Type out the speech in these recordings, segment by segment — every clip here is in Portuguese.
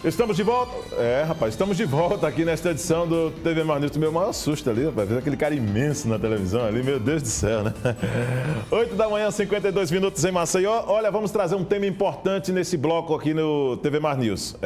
Estamos de volta. Rapaz, estamos de volta aqui nesta edição do TV Mais News. Meu maior susto ali, rapaz. Ver aquele cara imenso na televisão ali, meu Deus do céu, né? 8 da manhã, 52 minutos em Maceió. Olha, vamos trazer um tema importante nesse bloco aqui no TV Mais News.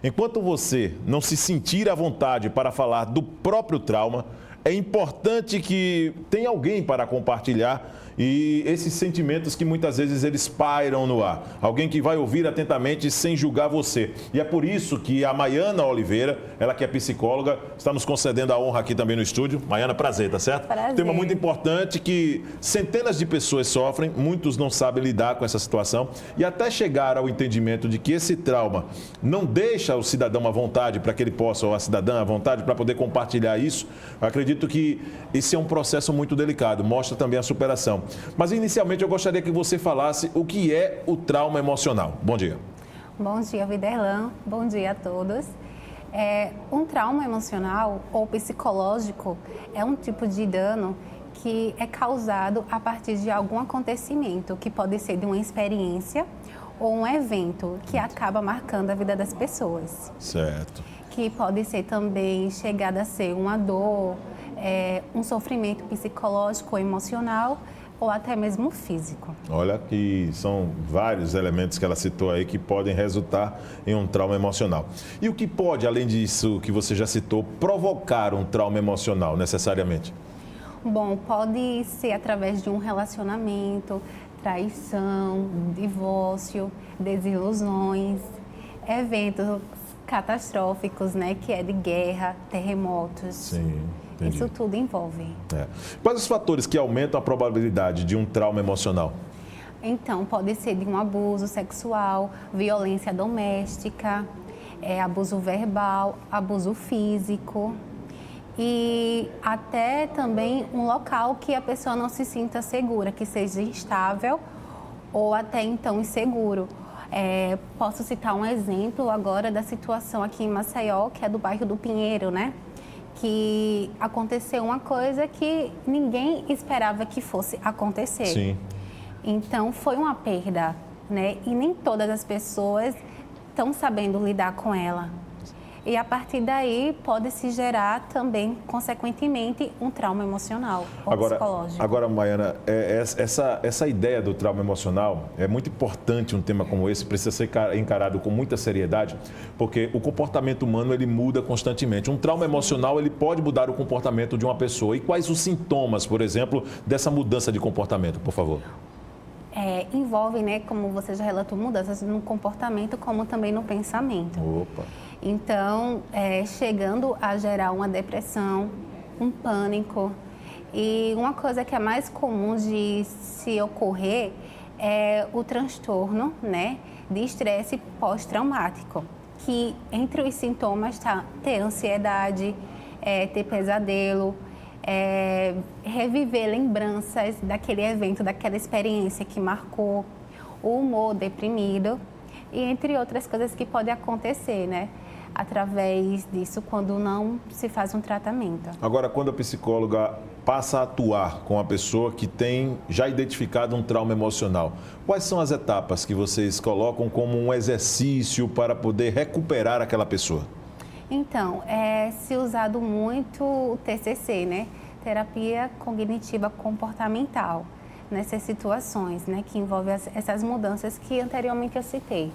Enquanto você não se sentir à vontade para falar do próprio trauma, é importante que tenha alguém para compartilhar e esses sentimentos que muitas vezes eles pairam no ar. Alguém que vai ouvir atentamente sem julgar você. E é por isso que a Maiana Oliveira, ela que é psicóloga, está nos concedendo a honra aqui também no estúdio. Maiana, prazer, tá certo? Prazer. Tema muito importante que centenas de pessoas sofrem, muitos não sabem lidar com essa situação e até chegar ao entendimento de que esse trauma não deixa o cidadão à vontade para que ele possa, ou a cidadã à vontade para poder compartilhar isso. Eu acredito que esse é um processo muito delicado, mostra também a superação. Mas inicialmente eu gostaria que você falasse o que é o trauma emocional. Bom dia. Bom dia, Viderlan. Bom dia a todos. Um trauma emocional ou psicológico é um tipo de dano que é causado a partir de algum acontecimento, que pode ser de uma experiência ou um evento que acaba marcando a vida das pessoas. Certo. Que pode ser também chegada a ser uma dor, um sofrimento psicológico ou emocional, ou até mesmo físico. Olha que são vários elementos que ela citou aí que podem resultar em um trauma emocional. E o que pode, além disso que você já citou, provocar um trauma emocional necessariamente? Bom, pode ser através de um relacionamento, traição, divórcio, desilusões, eventos catastróficos, né, que é de guerra, terremotos. Sim. Entendi. Isso tudo envolve. Quais os fatores que aumentam a probabilidade de um trauma emocional? Então, pode ser de um abuso sexual, violência doméstica, abuso verbal, abuso físico e até também um local que a pessoa não se sinta segura, que seja instável ou até então inseguro. Posso citar um exemplo agora da situação aqui em Maceió, que é do bairro do Pinheiro, né? Que aconteceu uma coisa que ninguém esperava que fosse acontecer. Sim. Então, foi uma perda, né? E nem todas as pessoas estão sabendo lidar com ela. E a partir daí pode se gerar também, consequentemente, um trauma emocional ou psicológico. Agora, Maiana, essa ideia do trauma emocional é muito importante. Um tema como esse precisa ser encarado com muita seriedade, porque o comportamento humano ele muda constantemente. Um trauma emocional ele pode mudar o comportamento de uma pessoa. E quais os sintomas, por exemplo, dessa mudança de comportamento, por favor? Envolve, né, como você já relatou, mudanças no comportamento, como também no pensamento. Opa! Então, chegando a gerar uma depressão, um pânico. E uma coisa que é mais comum de se ocorrer é o transtorno, né, de estresse pós-traumático, que entre os sintomas está ter ansiedade, ter pesadelo, reviver lembranças daquele evento, daquela experiência que marcou, o humor deprimido e entre outras coisas que podem acontecer, né? Através disso, quando não se faz um tratamento. Agora, quando a psicóloga passa a atuar com a pessoa que tem já identificado um trauma emocional, quais são as etapas que vocês colocam como um exercício para poder recuperar aquela pessoa? Então, se usado muito o TCC, né? Terapia Cognitiva Comportamental, nessas situações, né? Que envolve essas mudanças que anteriormente eu citei,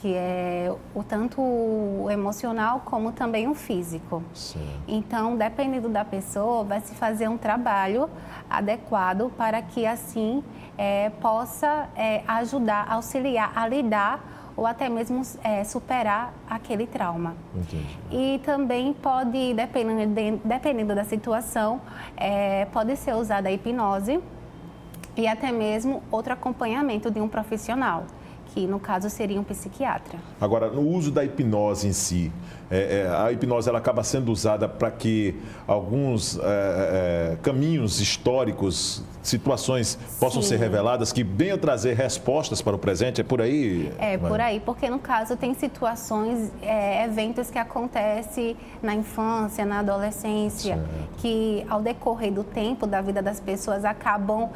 que é tanto o emocional como também o físico. Sim. Então, dependendo da pessoa, vai se fazer um trabalho adequado para que assim possa ajudar, auxiliar a lidar ou até mesmo superar aquele trauma. Entendi. E também pode, dependendo da situação, pode ser usada a hipnose e até mesmo outro acompanhamento de um profissional, que no caso seria um psiquiatra. Agora, no uso da hipnose em si, a hipnose ela acaba sendo usada para que alguns caminhos históricos, situações possam Sim. ser reveladas, que venham trazer respostas para o presente, é por aí? Por aí, porque no caso tem situações, eventos que acontecem na infância, na adolescência, certo, que ao decorrer do tempo da vida das pessoas acabam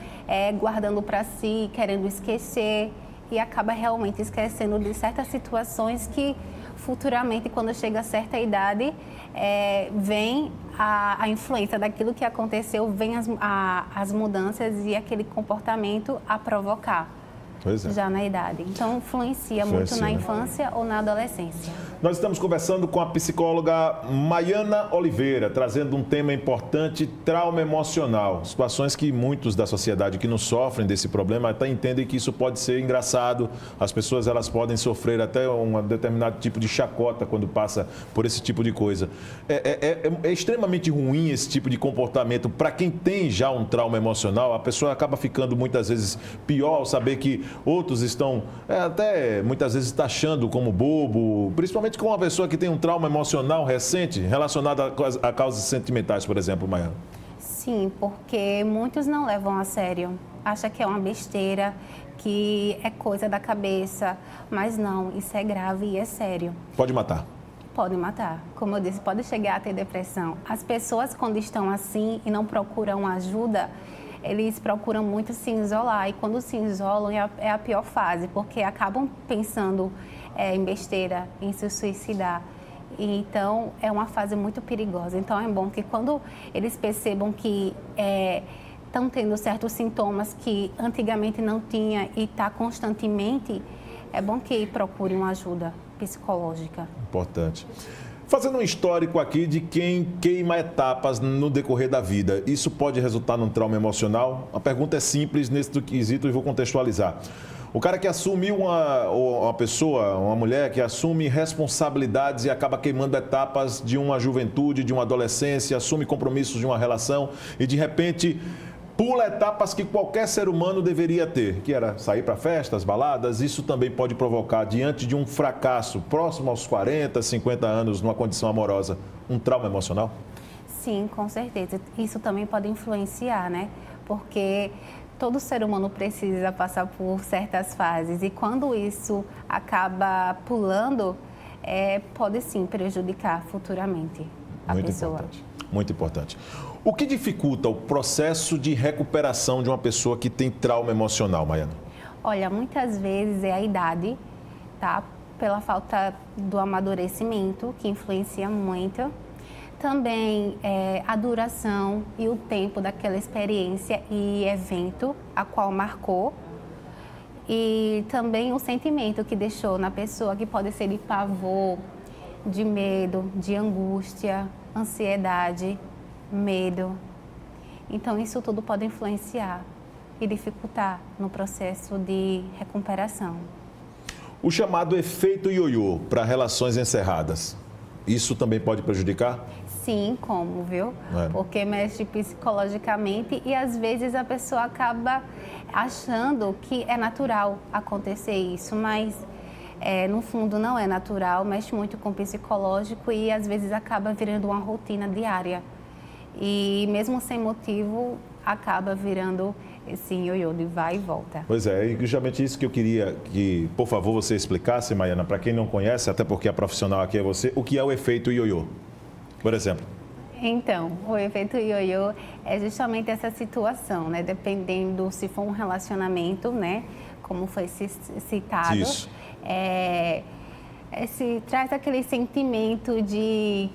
guardando para si, querendo esquecer, e acaba realmente esquecendo de certas situações que futuramente, quando chega a certa idade, vem a influência daquilo que aconteceu, vem as mudanças e aquele comportamento a provocar. Já na idade. Então, influencia muito na infância ou na adolescência. Nós estamos conversando com a psicóloga Maiana Oliveira, trazendo um tema importante, trauma emocional. Situações que muitos da sociedade que não sofrem desse problema até entendem que isso pode ser engraçado. As pessoas elas podem sofrer até um determinado tipo de chacota quando passa por esse tipo de coisa. É extremamente ruim esse tipo de comportamento. Para quem tem já um trauma emocional, a pessoa acaba ficando muitas vezes pior ao saber que outros estão até muitas vezes taxando como bobo, principalmente com uma pessoa que tem um trauma emocional recente relacionado a causas sentimentais, por exemplo, Maiana. Sim, porque muitos não levam a sério. Acham que é uma besteira, que é coisa da cabeça, mas não, isso é grave e é sério. Pode matar. Pode matar. Como eu disse, pode chegar a ter depressão. As pessoas, quando estão assim e não procuram ajuda, eles procuram muito se isolar, e quando se isolam é a pior fase, porque acabam pensando em besteira, em se suicidar. Então, é uma fase muito perigosa. Então, é bom que quando eles percebam que estão tendo certos sintomas que antigamente não tinha e está constantemente, é bom que procurem uma ajuda psicológica. Importante. Fazendo um histórico aqui de quem queima etapas no decorrer da vida, isso pode resultar num trauma emocional? A pergunta é simples nesse quesito e vou contextualizar. O cara que assume uma pessoa, uma mulher que assume responsabilidades e acaba queimando etapas de uma juventude, de uma adolescência, assume compromissos de uma relação e de repente pula etapas que qualquer ser humano deveria ter, que era sair para festas, baladas. Isso também pode provocar, diante de um fracasso próximo aos 40, 50 anos, numa condição amorosa, um trauma emocional? Sim, com certeza. Isso também pode influenciar, né? Porque todo ser humano precisa passar por certas fases e quando isso acaba pulando, pode sim prejudicar futuramente a pessoa. Muito importante. O que dificulta o processo de recuperação de uma pessoa que tem trauma emocional, Maiana? Olha, muitas vezes é a idade, tá? Pela falta do amadurecimento, que influencia muito. Também a duração e o tempo daquela experiência e evento a qual marcou. E também o sentimento que deixou na pessoa, que pode ser de pavor, de medo, de angústia, ansiedade, medo. Então, isso tudo pode influenciar e dificultar no processo de recuperação. O chamado efeito ioiô para relações encerradas, isso também pode prejudicar? Sim, como, viu? Porque mexe psicologicamente e às vezes a pessoa acaba achando que é natural acontecer isso, mas no fundo não é natural, mexe muito com o psicológico e às vezes acaba virando uma rotina diária. E mesmo sem motivo, acaba virando esse ioiô de vai e volta. Pois é, e justamente isso que eu queria que, por favor, você explicasse, Maiana, para quem não conhece, até porque a profissional aqui é você, o que é o efeito ioiô, por exemplo? Então, o efeito ioiô é justamente essa situação, né? Dependendo se for um relacionamento, né? Como foi citado. Isso. Traz aquele sentimento de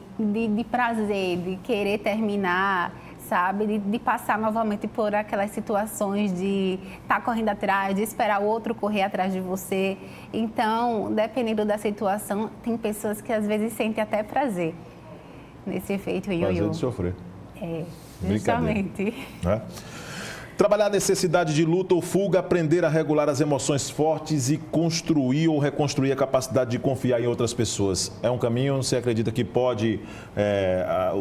prazer, de querer terminar, sabe? De passar novamente por aquelas situações de estar correndo atrás, de esperar o outro correr atrás de você. Então, dependendo da situação, tem pessoas que às vezes sentem até prazer nesse efeito ioiô. Prazer de sofrer. Justamente. Trabalhar a necessidade de luta ou fuga, aprender a regular as emoções fortes e construir ou reconstruir a capacidade de confiar em outras pessoas. É um caminho, você acredita que pode,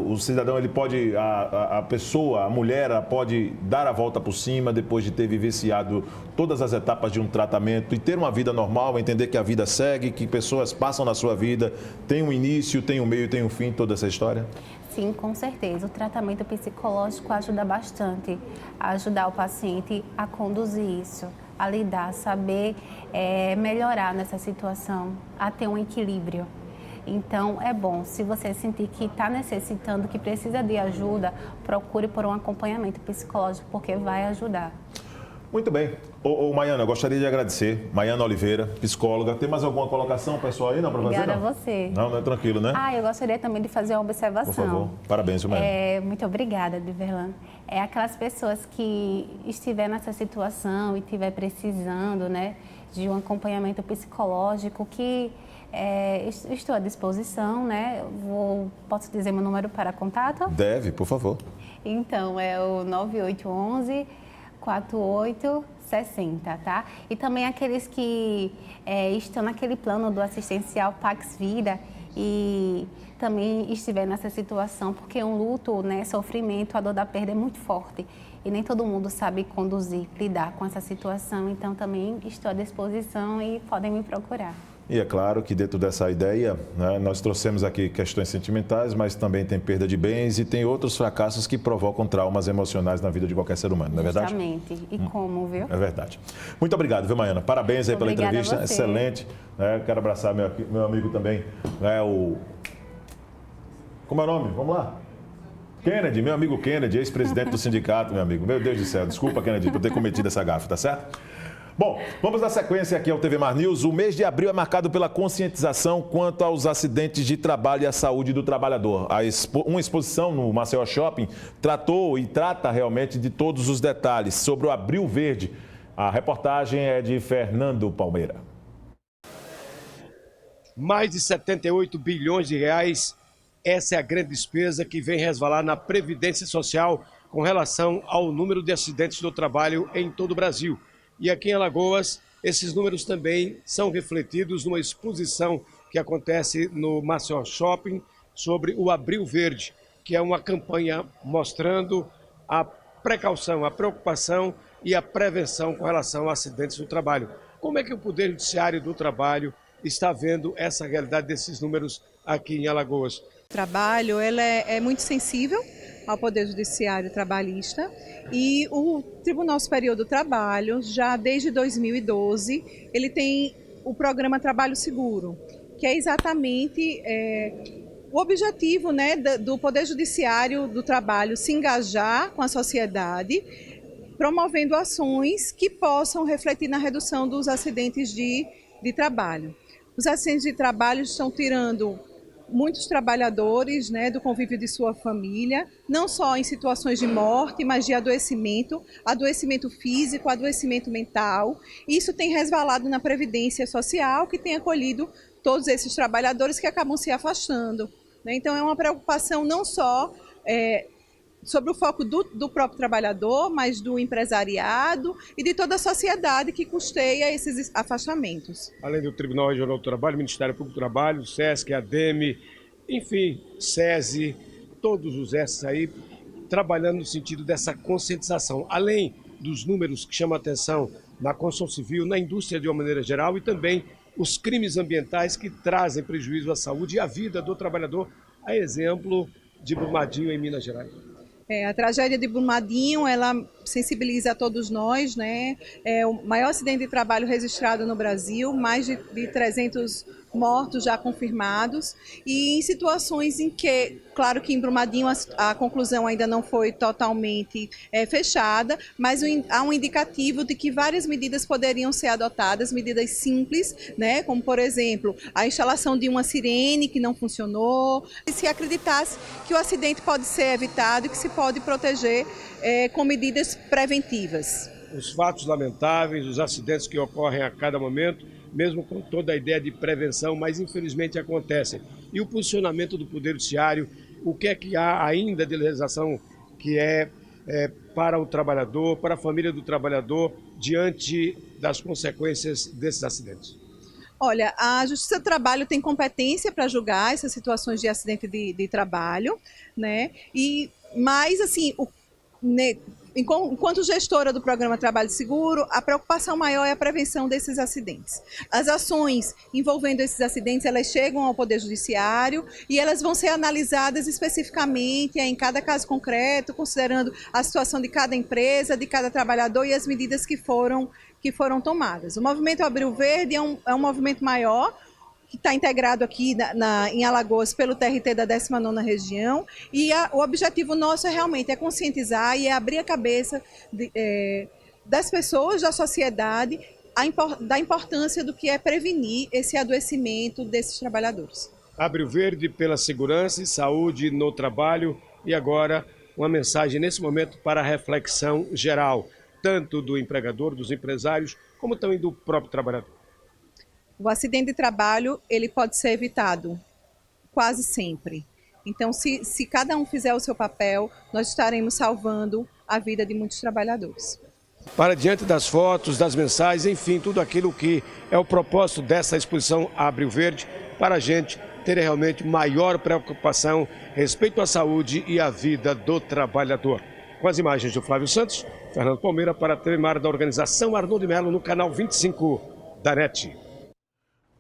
o cidadão, ele pode, a pessoa, a mulher, ela pode dar a volta por cima depois de ter vivenciado todas as etapas de um tratamento e ter uma vida normal, entender que a vida segue, que pessoas passam na sua vida, tem um início, tem um meio, tem um fim, toda essa história? Sim, com certeza. O tratamento psicológico ajuda bastante a ajudar o paciente a conduzir isso, a lidar, a saber melhorar nessa situação, a ter um equilíbrio. Então, é bom, se você sentir que está necessitando, que precisa de ajuda, procure por um acompanhamento psicológico, porque vai ajudar. Muito bem. Ô, Maiana, eu gostaria de agradecer. Maiana Oliveira, psicóloga. Tem mais alguma colocação, pessoal, aí? Não, para fazer? Obrigada a você. Não é tranquilo, né? Eu gostaria também de fazer uma observação. Por favor. Parabéns, Maiana. Muito obrigada, Diverlan. Aquelas pessoas que estiver nessa situação e estiver precisando, né, de um acompanhamento psicológico, que estou à disposição, né? Posso dizer meu número para contato? Deve, por favor. Então, é o 9811-4860, tá? E também aqueles que estão naquele plano do assistencial Pax Vida e também estiver nessa situação, porque um luto, né, sofrimento, a dor da perda é muito forte e nem todo mundo sabe conduzir, lidar com essa situação, então também estou à disposição e podem me procurar. E é claro que dentro dessa ideia, né, nós trouxemos aqui questões sentimentais, mas também tem perda de bens e tem outros fracassos que provocam traumas emocionais na vida de qualquer ser humano, não é verdade? Justamente. E como, viu? É verdade. Muito obrigado, viu, Maiana? Parabéns aí pela Obrigada entrevista, excelente. Quero abraçar meu amigo também, Como é o nome? Vamos lá. Kennedy, meu amigo Kennedy, ex-presidente do sindicato, meu amigo. Meu Deus do céu, desculpa, Kennedy, por ter cometido essa gafe, tá certo? Bom, vamos na sequência aqui ao TV Mar News. O mês de abril é marcado pela conscientização quanto aos acidentes de trabalho e à saúde do trabalhador. Uma exposição no Maceió Shopping tratou e trata realmente de todos os detalhes sobre o Abril Verde. A reportagem é de Fernando Palmeira. Mais de 78 bilhões de reais, essa é a grande despesa que vem resvalar na Previdência Social com relação ao número de acidentes do trabalho em todo o Brasil. E aqui em Alagoas, esses números também são refletidos numa exposição que acontece no Maceió Shopping sobre o Abril Verde, que é uma campanha mostrando a precaução, a preocupação e a prevenção com relação a acidentes do trabalho. Como é que o Poder Judiciário do Trabalho está vendo essa realidade desses números aqui em Alagoas? O trabalho é muito sensível ao Poder Judiciário Trabalhista e o Tribunal Superior do Trabalho, já desde 2012, ele tem o programa Trabalho Seguro, que é exatamente o objetivo, né, do Poder Judiciário do Trabalho se engajar com a sociedade, promovendo ações que possam refletir na redução dos acidentes de trabalho. Os acidentes de trabalho estão tirando muitos trabalhadores, né, do convívio de sua família, não só em situações de morte, mas de adoecimento físico, adoecimento mental. Isso tem resvalado na Previdência Social, que tem acolhido todos esses trabalhadores que acabam se afastando, né? Então é uma preocupação não só sobre o foco do próprio trabalhador, mas do empresariado e de toda a sociedade que custeia esses afastamentos. Além do Tribunal Regional do Trabalho, Ministério Público do Trabalho, SESC, ADEME, enfim, SESI, todos os esses aí, trabalhando no sentido dessa conscientização, além dos números que chamam a atenção na construção civil, na indústria de uma maneira geral e também os crimes ambientais que trazem prejuízo à saúde e à vida do trabalhador, a exemplo de Brumadinho, em Minas Gerais. A tragédia de Brumadinho, ela sensibiliza a todos nós, né? É o maior acidente de trabalho registrado no Brasil, mais de 300 mortos já confirmados, e em situações em que, claro que em Brumadinho a conclusão ainda não foi totalmente fechada, mas há um indicativo de que várias medidas poderiam ser adotadas, medidas simples, né, como por exemplo, a instalação de uma sirene que não funcionou, e se acreditasse que o acidente pode ser evitado e que se pode proteger com medidas preventivas. Os fatos lamentáveis, os acidentes que ocorrem a cada momento, mesmo com toda a ideia de prevenção, mas infelizmente acontecem. E o posicionamento do Poder Judiciário, o que é que há ainda de legislação que é para o trabalhador, para a família do trabalhador, diante das consequências desses acidentes? Olha, a Justiça do Trabalho tem competência para julgar essas situações de acidente de trabalho, né? Mas, assim, enquanto gestora do programa Trabalho Seguro, a preocupação maior é a prevenção desses acidentes. As ações envolvendo esses acidentes, elas chegam ao Poder Judiciário e elas vão ser analisadas especificamente em cada caso concreto, considerando a situação de cada empresa, de cada trabalhador e as medidas que foram tomadas. O movimento Abril Verde é um movimento maior, que está integrado aqui em Alagoas pelo TRT da 19ª região, e o objetivo nosso realmente é conscientizar e abrir a cabeça das pessoas, da sociedade, da importância do que é prevenir esse adoecimento desses trabalhadores. Abre o Verde pela segurança e saúde no trabalho. E agora, uma mensagem nesse momento para a reflexão geral, tanto do empregador, dos empresários, como também do próprio trabalhador. O acidente de trabalho, ele pode ser evitado quase sempre. Então, se cada um fizer o seu papel, nós estaremos salvando a vida de muitos trabalhadores. Para diante das fotos, das mensagens, enfim, tudo aquilo que é o propósito dessa exposição Abre o Verde, para a gente ter realmente maior preocupação respeito à saúde e à vida do trabalhador. Com as imagens do Flávio Santos, Fernando Palmeira para a TV Mar da organização Arnoldo Melo no canal 25 da NET.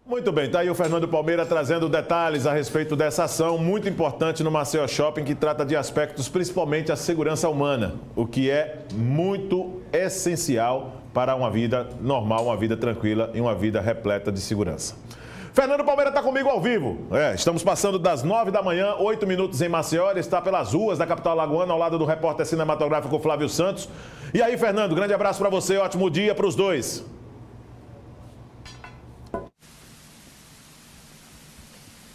Muito bem, tá aí o Fernando Palmeira trazendo detalhes a respeito dessa ação muito importante no Maceió Shopping, que trata de aspectos principalmente a segurança humana, o que é muito essencial para uma vida normal, uma vida tranquila e uma vida repleta de segurança. Fernando Palmeira está comigo ao vivo. Estamos passando das 9 da manhã, 8 minutos em Maceió. Ele está pelas ruas da capital alagoana, ao lado do repórter cinematográfico Flávio Santos. E aí, Fernando, grande abraço para você, ótimo dia para os dois.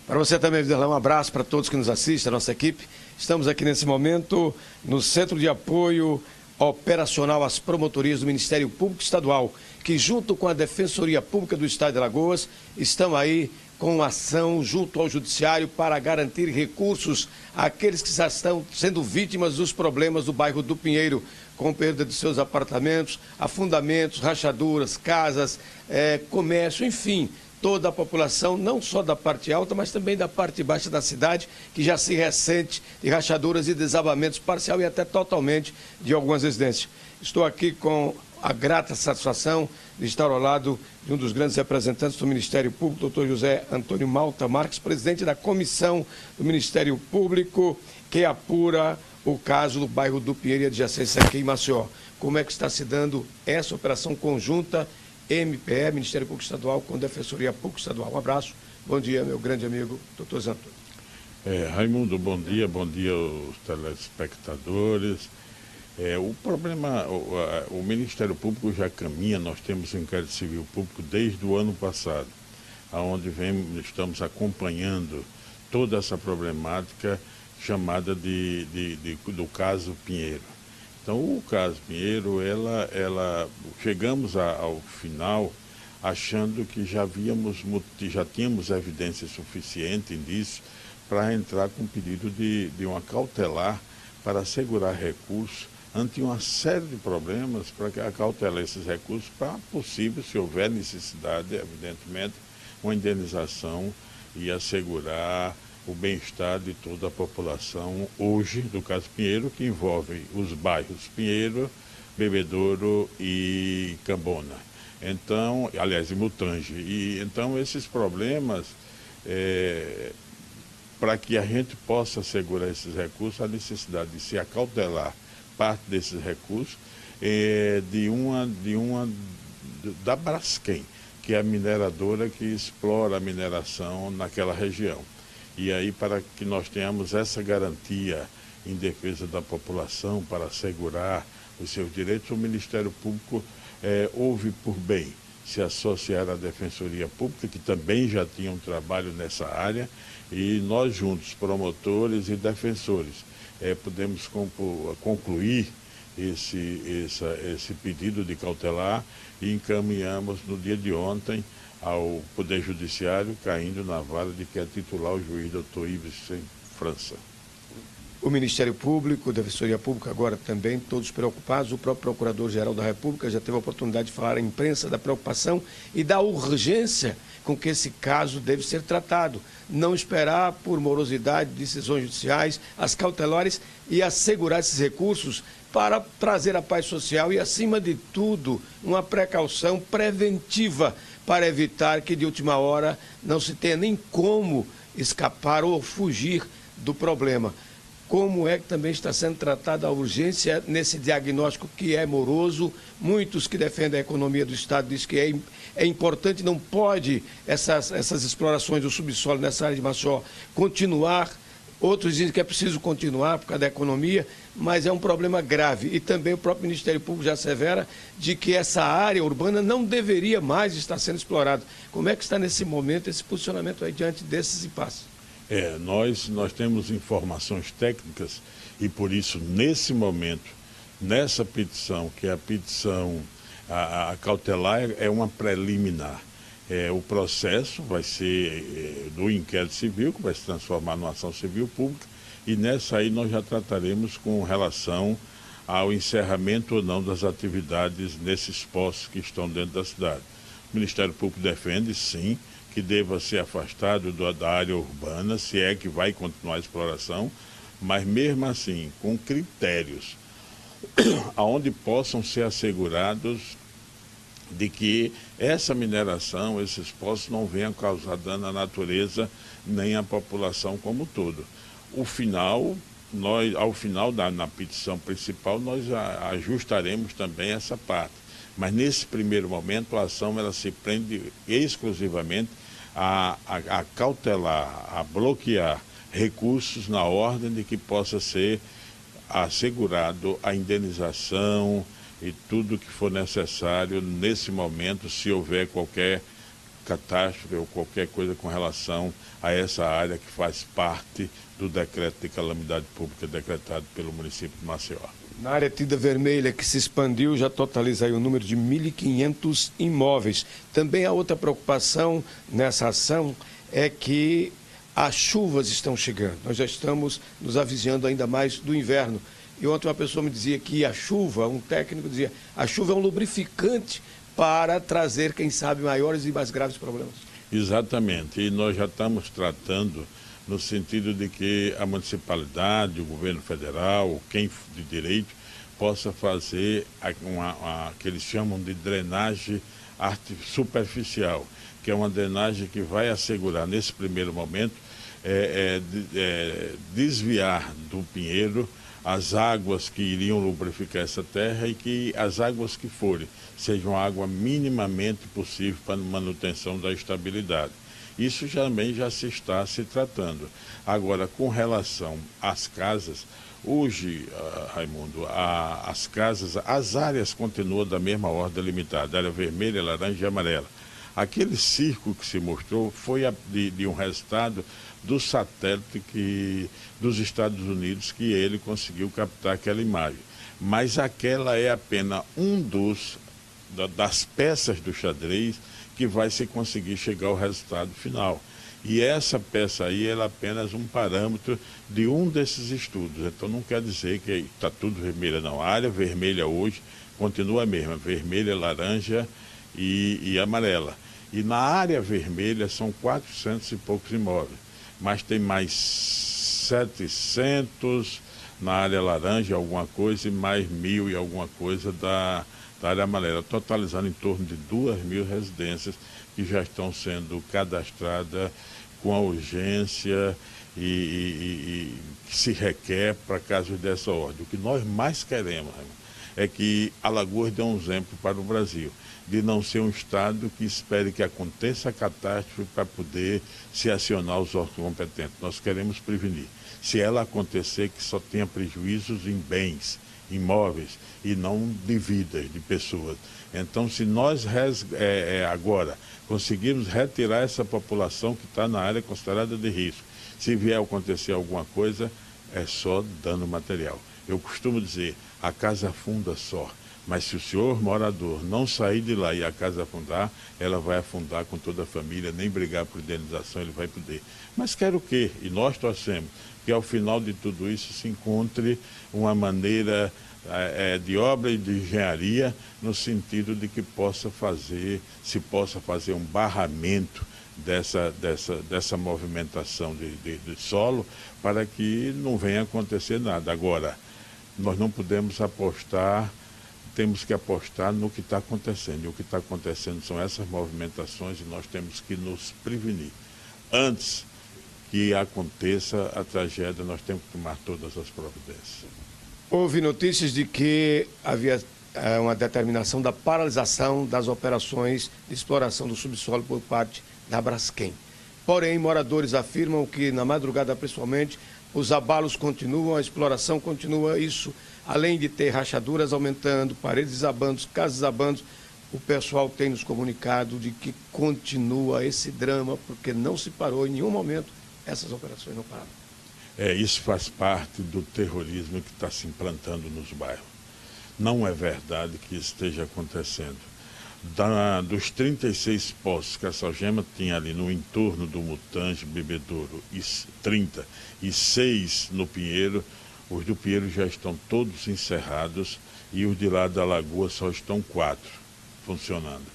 Para você também, Viderlan, um abraço para todos que nos assistem, a nossa equipe. Estamos aqui nesse momento no Centro de Apoio Operacional às Promotorias do Ministério Público Estadual, que junto com a Defensoria Pública do Estado de Alagoas estão aí com ação junto ao Judiciário para garantir recursos àqueles que já estão sendo vítimas dos problemas do bairro do Pinheiro, com perda de seus apartamentos, afundamentos, rachaduras, casas, comércio, enfim, toda a população, não só da parte alta, mas também da parte baixa da cidade, que já se ressente de rachaduras e desabamentos parcial e até totalmente de algumas residências. Estou aqui com a grata satisfação de estar ao lado de um dos grandes representantes do Ministério Público, doutor José Antônio Malta Marques, presidente da comissão do Ministério Público, que apura o caso do bairro do Pinheiro e adjacência aqui em Maceió. Como é que está se dando essa operação conjunta MPE, Ministério Público Estadual, com Defensoria Pública Estadual? Um abraço, bom dia, meu grande amigo, doutor Zé Antônio. Raimundo, bom dia aos telespectadores. O problema, o Ministério Público já caminha, nós temos o inquérito civil público desde o ano passado, onde estamos acompanhando toda essa problemática chamada do caso Pinheiro. Então, o caso Pinheiro, chegamos ao final achando que já tínhamos evidência suficiente, indício, para entrar com pedido de uma cautelar para assegurar recursos ante uma série de problemas, para acautelar esses recursos para possível, se houver necessidade, evidentemente, uma indenização e assegurar o bem-estar de toda a população hoje do caso Pinheiro, que envolve os bairros Pinheiro, Bebedouro e Cambona. Então, aliás, e Mutange. Então, esses problemas, para que a gente possa assegurar esses recursos, a necessidade de se acautelar parte desses recursos da Braskem, que é a mineradora que explora a mineração naquela região. E aí, para que nós tenhamos essa garantia em defesa da população, para assegurar os seus direitos, o Ministério Público houve por bem se associar à Defensoria Pública, que também já tinha um trabalho nessa área, e nós juntos, promotores e defensores, podemos concluir esse pedido de cautelar e encaminhamos no dia de ontem ao Poder Judiciário, caindo na vara de que é titular o juiz Dr. Ives França. O Ministério Público, a Defensoria Pública agora também, todos preocupados. O próprio Procurador-Geral da República já teve a oportunidade de falar à imprensa da preocupação e da urgência com que esse caso deve ser tratado. Não esperar por morosidade, decisões judiciais, as cautelares e assegurar esses recursos para trazer a paz social e, acima de tudo, uma precaução preventiva para evitar que, de última hora, não se tenha nem como escapar ou fugir do problema. Como é que também está sendo tratada a urgência nesse diagnóstico que é moroso? Muitos que defendem a economia do Estado dizem que é importante, não pode essas explorações do subsolo nessa área de Maceió continuar outros dizem que é preciso continuar por causa da economia, mas é um problema grave. E também o próprio Ministério Público já assevera de que essa área urbana não deveria mais estar sendo explorada. Como é que está nesse momento esse posicionamento aí diante desses impasses? Nós temos informações técnicas e por isso, nesse momento, nessa petição, que é a petição a cautelar, é uma preliminar. O processo vai ser do inquérito civil, que vai se transformar numa ação civil pública, e nessa aí nós já trataremos com relação ao encerramento ou não das atividades nesses postos que estão dentro da cidade. O Ministério Público defende, sim, que deva ser afastado da área urbana, se é que vai continuar a exploração, mas mesmo assim, com critérios aonde possam ser assegurados de que essa mineração, esses poços não venham causar dano à natureza nem à população como um todo. Ao final, na petição principal, nós ajustaremos também essa parte. Mas nesse primeiro momento, a ação ela se prende exclusivamente a cautelar, a bloquear recursos na ordem de que possa ser assegurado a indenização e tudo que for necessário nesse momento, se houver qualquer catástrofe ou qualquer coisa com relação a essa área que faz parte do decreto de calamidade pública decretado pelo município de Maceió. Na área tida vermelha, que se expandiu, já totaliza aí o número de 1.500 imóveis. Também a outra preocupação nessa ação é que as chuvas estão chegando. Nós já estamos nos avizinhando ainda mais do inverno. E ontem uma pessoa me dizia que a chuva, um técnico dizia, a chuva é um lubrificante para trazer, quem sabe, maiores e mais graves problemas. Exatamente, e nós já estamos tratando no sentido de que a municipalidade, o governo federal, quem de direito, possa fazer que eles chamam de drenagem superficial, que é uma drenagem que vai assegurar, nesse primeiro momento, desviar do pinheiro as águas que iriam lubrificar essa terra e que as águas que forem sejam água minimamente possível para a manutenção da estabilidade. Isso também já se está se tratando. Agora, com relação às casas, hoje, Raimundo, as casas, as áreas continuam da mesma ordem limitada, área vermelha, laranja e amarela. Aquele circo que se mostrou foi de um resultado do satélite dos Estados Unidos que ele conseguiu captar aquela imagem. Mas aquela é apenas das peças do xadrez que vai se conseguir chegar ao resultado final. E essa peça aí ela é apenas um parâmetro de um desses estudos. Então não quer dizer que está tudo vermelho, não. A área vermelha hoje continua a mesma, vermelha, laranja e amarela. E na área vermelha são 400 e poucos imóveis, mas tem mais 700 na área laranja, alguma coisa, e mais 1.000 e alguma coisa da área amarela, totalizando em torno de 2.000 residências que já estão sendo cadastradas com a urgência e que se requer para casos dessa ordem. O que nós mais queremos é que Alagoas dê um exemplo para o Brasil, de não ser um estado que espere que aconteça a catástrofe para poder se acionar os órgãos competentes. Nós queremos prevenir. Se ela acontecer, que só tenha prejuízos em bens, imóveis e não de vidas de pessoas. Então, se nós agora conseguirmos retirar essa população que está na área considerada de risco, se vier a acontecer alguma coisa, é só dano material. Eu costumo dizer, a casa afunda só. Mas se o senhor morador não sair de lá e a casa afundar, ela vai afundar com toda a família, nem brigar por indenização ele vai poder. Mas quero que, e nós torcemos, que ao final de tudo isso se encontre uma maneira de obra e de engenharia, no sentido de que se possa fazer um barramento dessa movimentação de solo, para que não venha acontecer nada. Agora, nós não podemos apostar. Temos que apostar no que está acontecendo. E o que está acontecendo são essas movimentações e nós temos que nos prevenir. Antes que aconteça a tragédia, nós temos que tomar todas as providências. Houve notícias de que havia uma determinação da paralisação das operações de exploração do subsolo por parte da Braskem. Porém, moradores afirmam que, na madrugada principalmente, os abalos continuam, a exploração continua, isso, além de ter rachaduras aumentando, paredes desabando, casas desabando, o pessoal tem nos comunicado de que continua esse drama, porque não se parou em nenhum momento, essas operações não pararam. Isso faz parte do terrorismo que está se implantando nos bairros. Não é verdade que isso esteja acontecendo. Dos 36 postos que a Salgema tinha ali no entorno do Mutange, Bebedouro, 30, e 6 no Pinheiro, os do Pinheiro já estão todos encerrados e os de lá da Lagoa só estão 4 funcionando.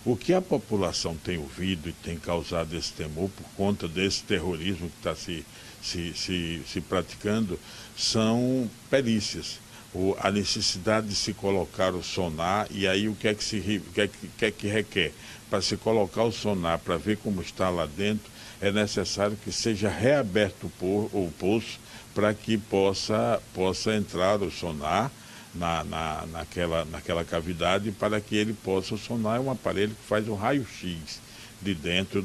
O que a população tem ouvido e tem causado esse temor por conta desse terrorismo que está se praticando são perícias. A necessidade de se colocar o sonar, e aí o que é que requer? Para se colocar o sonar, para ver como está lá dentro, é necessário que seja reaberto o poço para que possa entrar o sonar naquela cavidade, para que ele possa, o sonar é um aparelho que faz um raio-x de dentro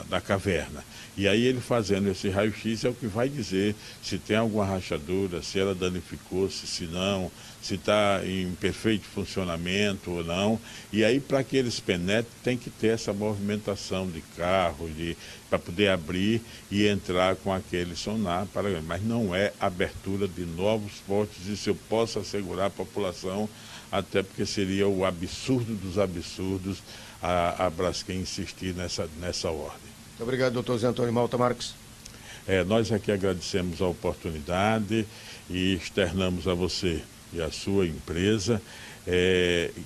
da caverna. E aí ele fazendo esse raio-x é o que vai dizer se tem alguma rachadura, se ela danificou, se não, se está em perfeito funcionamento ou não. E aí, para que eles penetrem, tem que ter essa movimentação de carro, para poder abrir e entrar com aquele sonar. Mas não é abertura de novos postos, isso eu posso assegurar à população, até porque seria o absurdo dos absurdos a Braskem insistir nessa ordem. Muito obrigado, doutor Zé Antônio Malta Marques. Nós aqui agradecemos a oportunidade e externamos a você e a sua empresa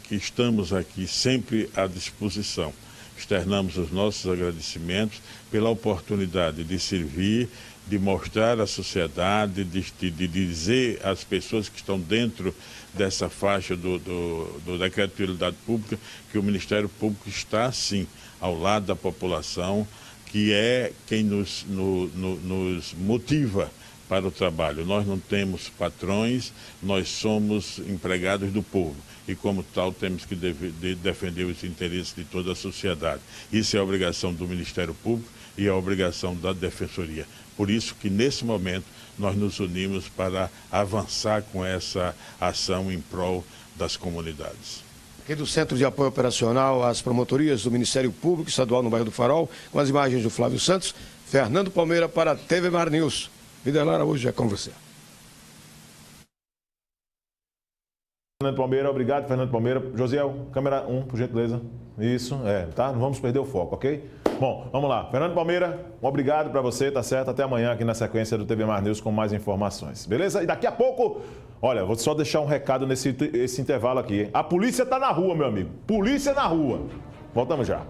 que estamos aqui sempre à disposição. Externamos os nossos agradecimentos pela oportunidade de servir, de mostrar à sociedade, de dizer às pessoas que estão dentro dessa faixa do decreto de utilidade pública que o Ministério Público está, sim, ao lado da população, que é quem nos motiva para o trabalho. Nós não temos patrões, nós somos empregados do povo e, como tal, temos que defender os interesses de toda a sociedade. Isso é a obrigação do Ministério Público e a obrigação da Defensoria. Por isso que, nesse momento, nós nos unimos para avançar com essa ação em prol das comunidades. Aqui do Centro de Apoio Operacional às Promotorias do Ministério Público Estadual no bairro do Farol, com as imagens do Flávio Santos, Fernando Palmeira para a TV Mar News. Videlar, hoje é com você. Fernando Palmeira, obrigado, Fernando Palmeira. Josiel, câmera 1, por gentileza. Isso, tá? Não vamos perder o foco, ok? Bom, vamos lá. Fernando Palmeira, um obrigado para você, tá certo? Até amanhã aqui na sequência do TV Mar News com mais informações, beleza? E daqui a pouco, olha, vou só deixar um recado nesse intervalo aqui. A polícia tá na rua, meu amigo. Polícia na rua. Voltamos já.